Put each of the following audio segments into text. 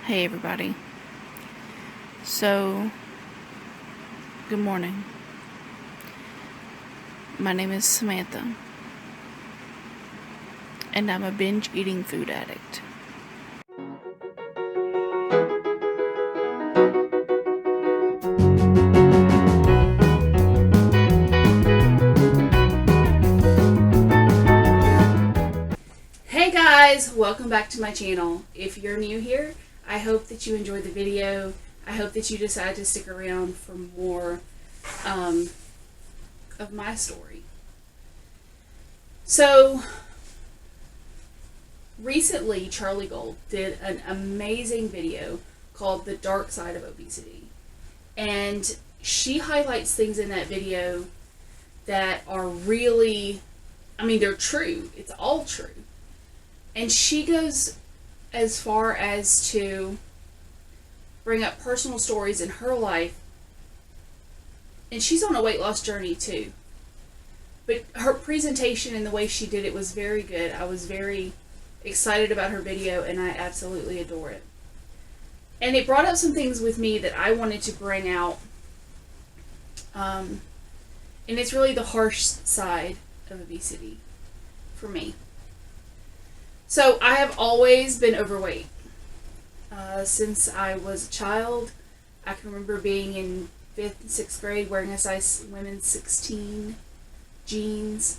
Hey everybody. So, good morning. My name is Samantha, and I'm a binge eating food addict. Hey guys, welcome back to my channel. If you're new here, I hope that you enjoyed the video. I hope that you decide to stick around for more of my story. So, recently Charlie Gold did an amazing video called The Dark Side of Obesity. And she highlights things in that video that are really, they're true. It's all true. And she goes as far as to bring up personal stories in her life. And she's on a weight loss journey too. But her presentation and the way she did it was very good. I was very excited about her video and I absolutely adore it. And it brought up some things with me that I wanted to bring out. And it's really the harsh side of obesity for me. So I have always been overweight. Since I was a child, I can remember being in 5th and 6th grade wearing a size women's 16 jeans.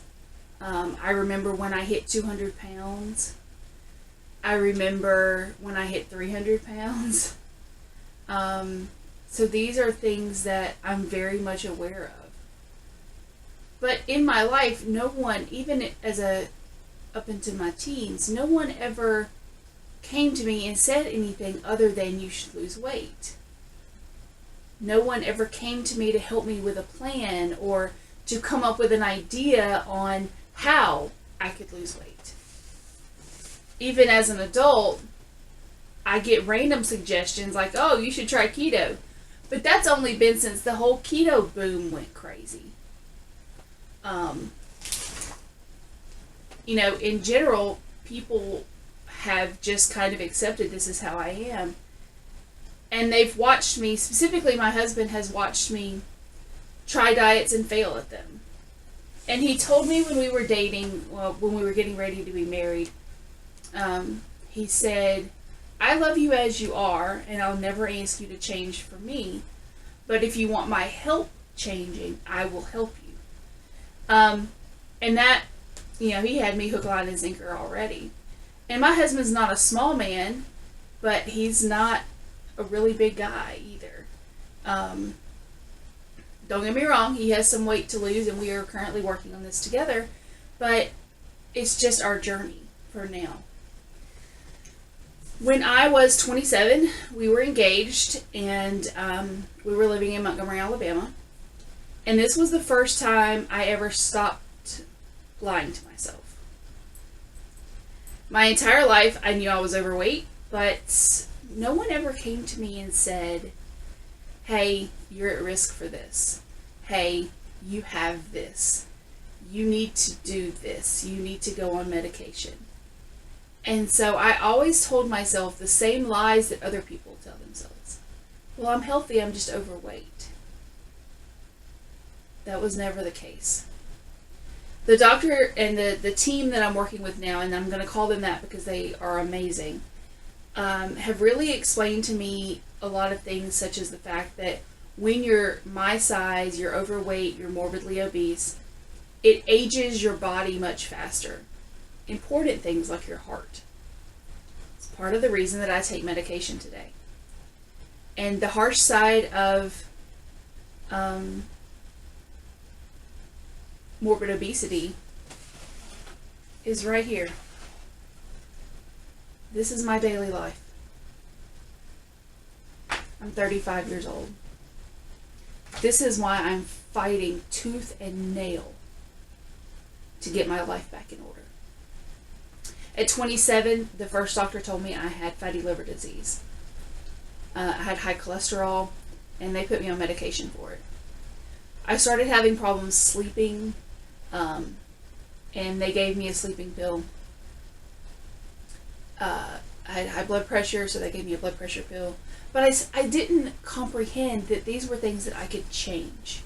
I remember when I hit 200 pounds. I remember when I hit 300 pounds. So these are things that I'm very much aware of. But in my life, no one, even up into my teens, no one ever came to me and said anything other than you should lose weight. No one ever came to me to help me with a plan or to come up with an idea on how I could lose weight. Even as an adult, I get random suggestions like, oh, you should try keto. But that's only been since the whole keto boom went crazy. In general, people have just kind of accepted this is how I am. And they've watched me, specifically my husband has watched me try diets and fail at them. And he told me when we were dating, when we were getting ready to be married, he said, I love you as you are, and I'll never ask you to change for me. But if you want my help changing, I will help you. And that, he had me hook, line, and sinker already. And my husband's not a small man, but he's not a really big guy either. Don't get me wrong, he has some weight to lose, and we are currently working on this together, but it's just our journey for now. When I was 27, we were engaged, and we were living in Montgomery, Alabama. And this was the first time I ever stopped lying to myself. My entire life, I knew I was overweight, but no one ever came to me and said, hey, you're at risk for this. Hey, you have this. You need to do this. You need to go on medication. And so I always told myself the same lies that other people tell themselves. Well, I'm healthy, I'm just overweight. That was never the case. The doctor and the team that I'm working with now, and I'm going to call them that because they are amazing, have really explained to me a lot of things, such as the fact that when you're my size, you're overweight, you're morbidly obese, it ages your body much faster. Important things like your heart. It's part of the reason that I take medication today. And the harsh side of morbid obesity is right here. This is my daily life. I'm 35 years old. This is why I'm fighting tooth and nail to get my life back in order. At 27, the first doctor told me I had fatty liver disease. I had high cholesterol, and they put me on medication for it. I started having problems sleeping, and they gave me a sleeping pill. I had high blood pressure, so they gave me a blood pressure pill. But I didn't comprehend that these were things that I could change.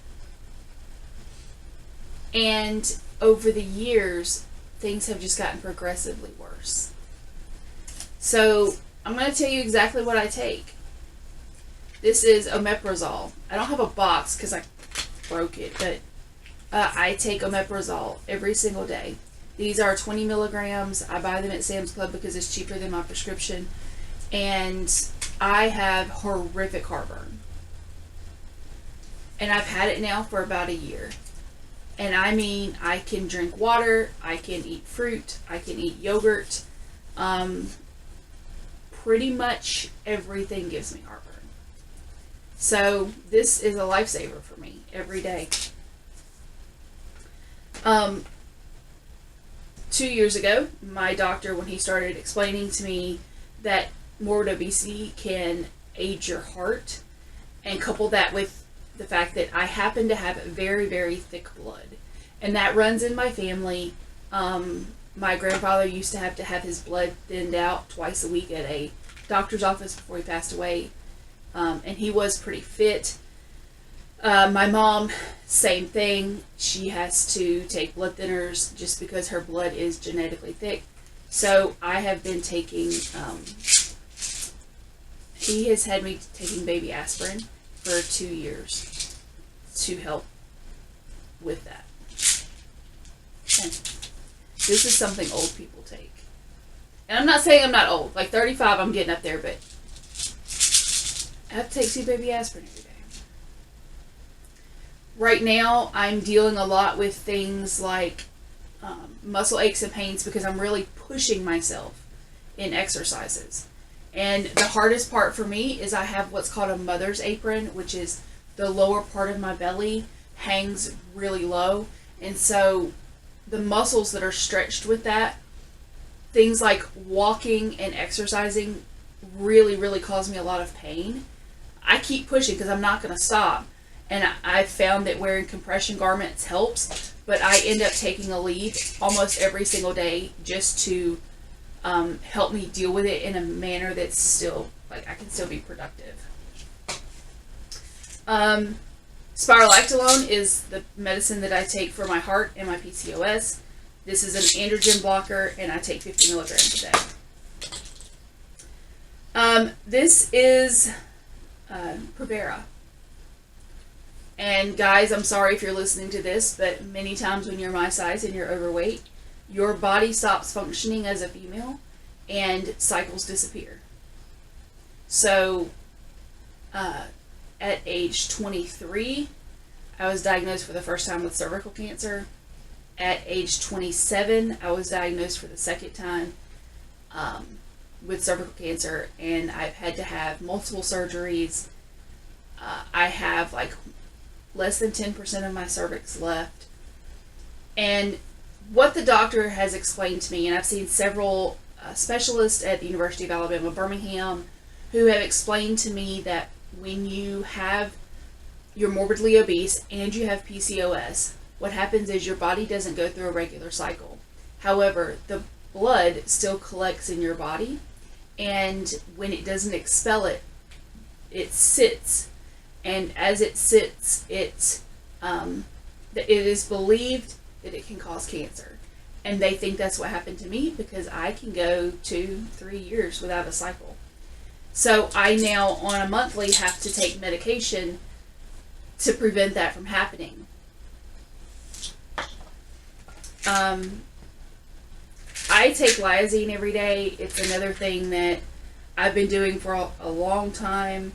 And over the years, things have just gotten progressively worse. So I'm going to tell you exactly what I take. This is omeprazole. I don't have a box because I broke it, but I take omeprazole every single day. These are 20 milligrams. I buy them at Sam's Club because it's cheaper than my prescription. And I have horrific heartburn. And I've had it now for about a year. And I mean, I can drink water, I can eat fruit, I can eat yogurt. Pretty much everything gives me heartburn. So this is a lifesaver for me every day. 2 years ago, my doctor, when he started explaining to me that morbid obesity can age your heart, and couple that with the fact that I happen to have very, very thick blood, and that runs in my family. My grandfather used to have his blood thinned out twice a week at a doctor's office before he passed away, and he was pretty fit. My mom, same thing. She has to take blood thinners just because her blood is genetically thick. So I have been taking, he has had me taking baby aspirin for 2 years to help with that. And this is something old people take. And I'm not saying I'm not old. Like 35, I'm getting up there, but I have to take 2 baby aspirin every day. Right now, I'm dealing a lot with things like muscle aches and pains because I'm really pushing myself in exercises. And the hardest part for me is I have what's called a mother's apron, which is the lower part of my belly hangs really low. And so the muscles that are stretched with that, things like walking and exercising really, really cause me a lot of pain. I keep pushing because I'm not going to stop. And I've found that wearing compression garments helps, but I end up taking a leave almost every single day just to help me deal with it in a manner that's still, like, I can still be productive. Spirolactolone is the medicine that I take for my heart and my PCOS. This is an androgen blocker, and I take 50 milligrams a day. This is Provera. And guys, I'm sorry if you're listening to this, but many times when you're my size and you're overweight, your body stops functioning as a female and cycles disappear. So, at age 23, I was diagnosed for the first time with cervical cancer. At age 27, I was diagnosed for the second time with cervical cancer, and I've had to have multiple surgeries. I have like less than 10% of my cervix left. And what the doctor has explained to me, and I've seen several specialists at the University of Alabama, Birmingham, who have explained to me that when you're morbidly obese and you have PCOS, what happens is your body doesn't go through a regular cycle. However, the blood still collects in your body, and when it doesn't expel it, it sits. And as it sits, it is believed that it can cause cancer. And they think that's what happened to me because I can go 2-3 years without a cycle. So I now, on a monthly, have to take medication to prevent that from happening. I take Lyazine every day. It's another thing that I've been doing for a long time.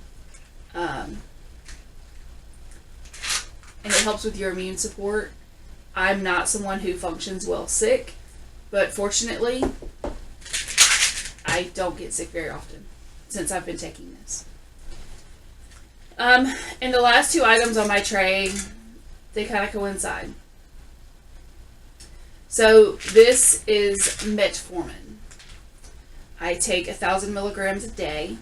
And it helps with your immune support. I'm not someone who functions well sick, but fortunately, I don't get sick very often since I've been taking this. And the last 2 items on my tray, they kind of coincide. So this is metformin. I take 1,000 milligrams a day,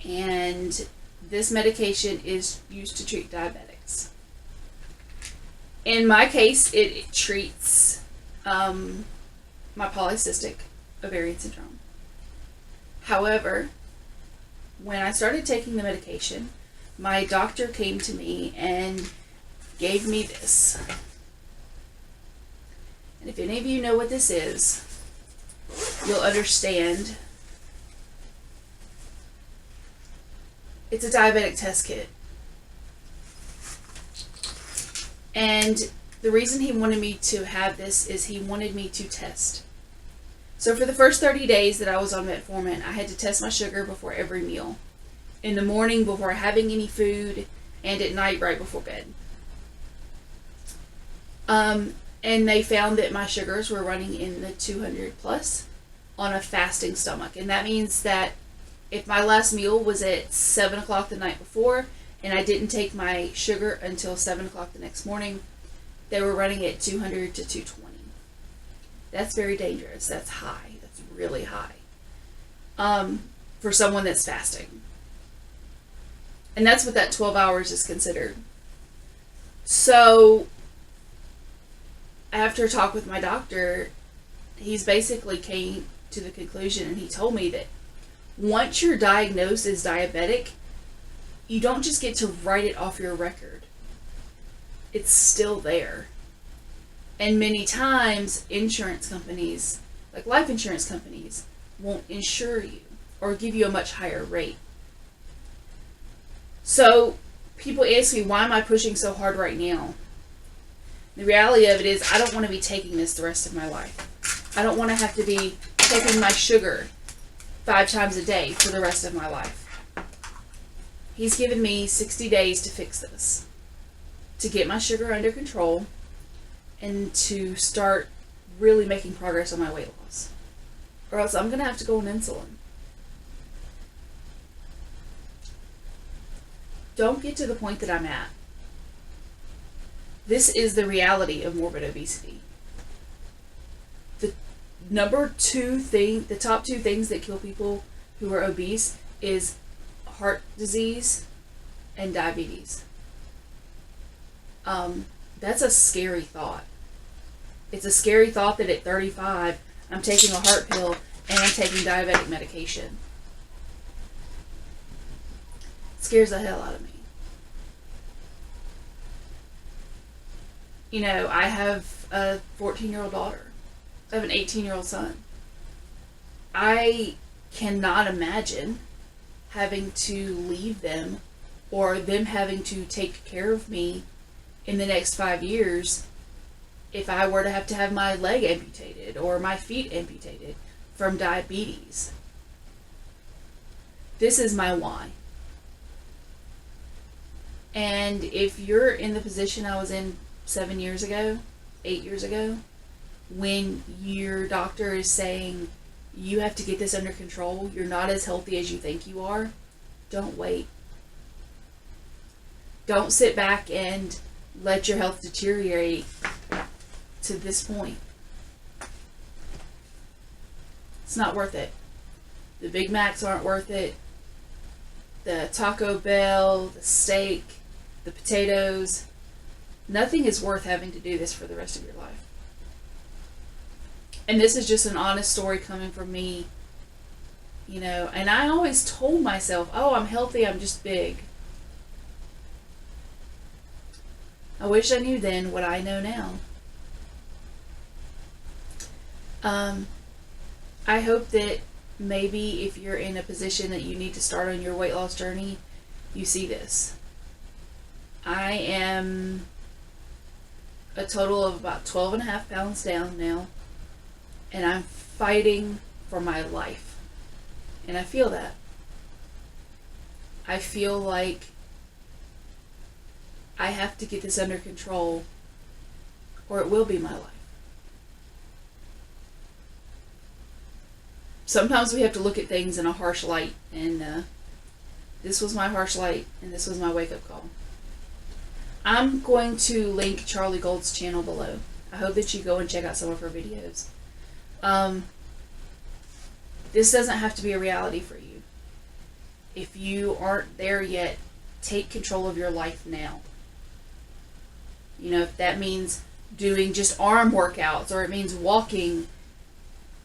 and this medication is used to treat diabetics. In my case, it treats my polycystic ovarian syndrome. However, when I started taking the medication, my doctor came to me and gave me this. And if any of you know what this is, you'll understand. It's a diabetic test kit. And the reason he wanted me to have this is he wanted me to test. So for the first 30 days that I was on metformin, I had to test my sugar before every meal. In the morning before having any food, and at night right before bed. And they found that my sugars were running in the 200 plus on a fasting stomach. And that means that if my last meal was at 7 o'clock the night before, and I didn't take my sugar until 7 o'clock the next morning, they were running at 200 to 220. That's very dangerous. That's high. That's really high. For someone that's fasting. And that's what that 12 hours is considered. So, after a talk with my doctor, he's basically came to the conclusion, and he told me that once you're diagnosed as diabetic, you don't just get to write it off your record. It's still there. And many times, insurance companies, like life insurance companies, won't insure you or give you a much higher rate. So, people ask me, why am I pushing so hard right now? The reality of it is, I don't want to be taking this the rest of my life. I don't want to have to be taking my sugar 5 times a day for the rest of my life. He's given me 60 days to fix this. To get my sugar under control and to start really making progress on my weight loss. Or else I'm going to have to go on insulin. Don't get to the point that I'm at. This is the reality of morbid obesity. The top 2 things that kill people who are obese is heart disease and diabetes. That's a scary thought. It's a scary thought that at 35, I'm taking a heart pill and I'm taking diabetic medication. It scares the hell out of me. You know, I have a 14-year-old daughter. I have an 18-year-old son. I cannot imagine having to leave them or them having to take care of me in the next 5 years if I were to have my leg amputated or my feet amputated from diabetes. This is my why. And if you're in the position I was in 7 years ago, 8 years ago, when your doctor is saying, you have to get this under control, you're not as healthy as you think you are, don't wait. Don't sit back and let your health deteriorate to this point. It's not worth it. The Big Macs aren't worth it. The Taco Bell, the steak, the potatoes, nothing is worth having to do this for the rest of your life. And this is just an honest story coming from me, you know, and I always told myself, oh, I'm healthy, I'm just big. I wish I knew then what I know now. I hope that maybe if you're in a position that you need to start on your weight loss journey, you see this. I am a total of about 12.5 pounds down now, and I'm fighting for my life. And I feel that. I feel like I have to get this under control or it will be my life. Sometimes we have to look at things in a harsh light, and this was my harsh light, and this was my wake-up call. I'm going to link Charlie Gold's channel below. I hope that you go and check out some of her videos. This doesn't have to be a reality for you. If you aren't there yet, take control of your life now. You know, if that means doing just arm workouts or it means walking,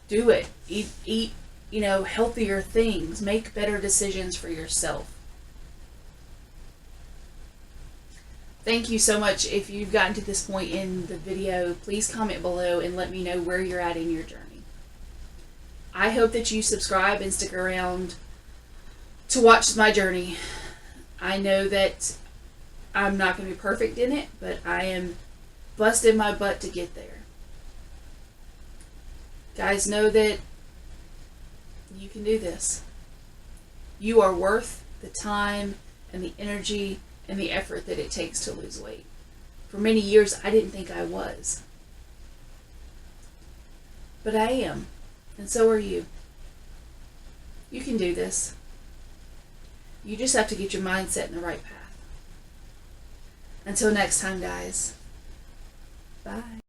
do it. Eat healthier things. Make better decisions for yourself. Thank you so much. If you've gotten to this point in the video, please comment below and let me know where you're at in your journey. I hope that you subscribe and stick around to watch my journey. I know that I'm not going to be perfect in it, but I am busting my butt to get there. Guys, know that you can do this. You are worth the time and the energy and the effort that it takes to lose weight. For many years, I didn't think I was. But I am. And so are you. You can do this. You just have to get your mindset in the right path. Until next time, guys. Bye.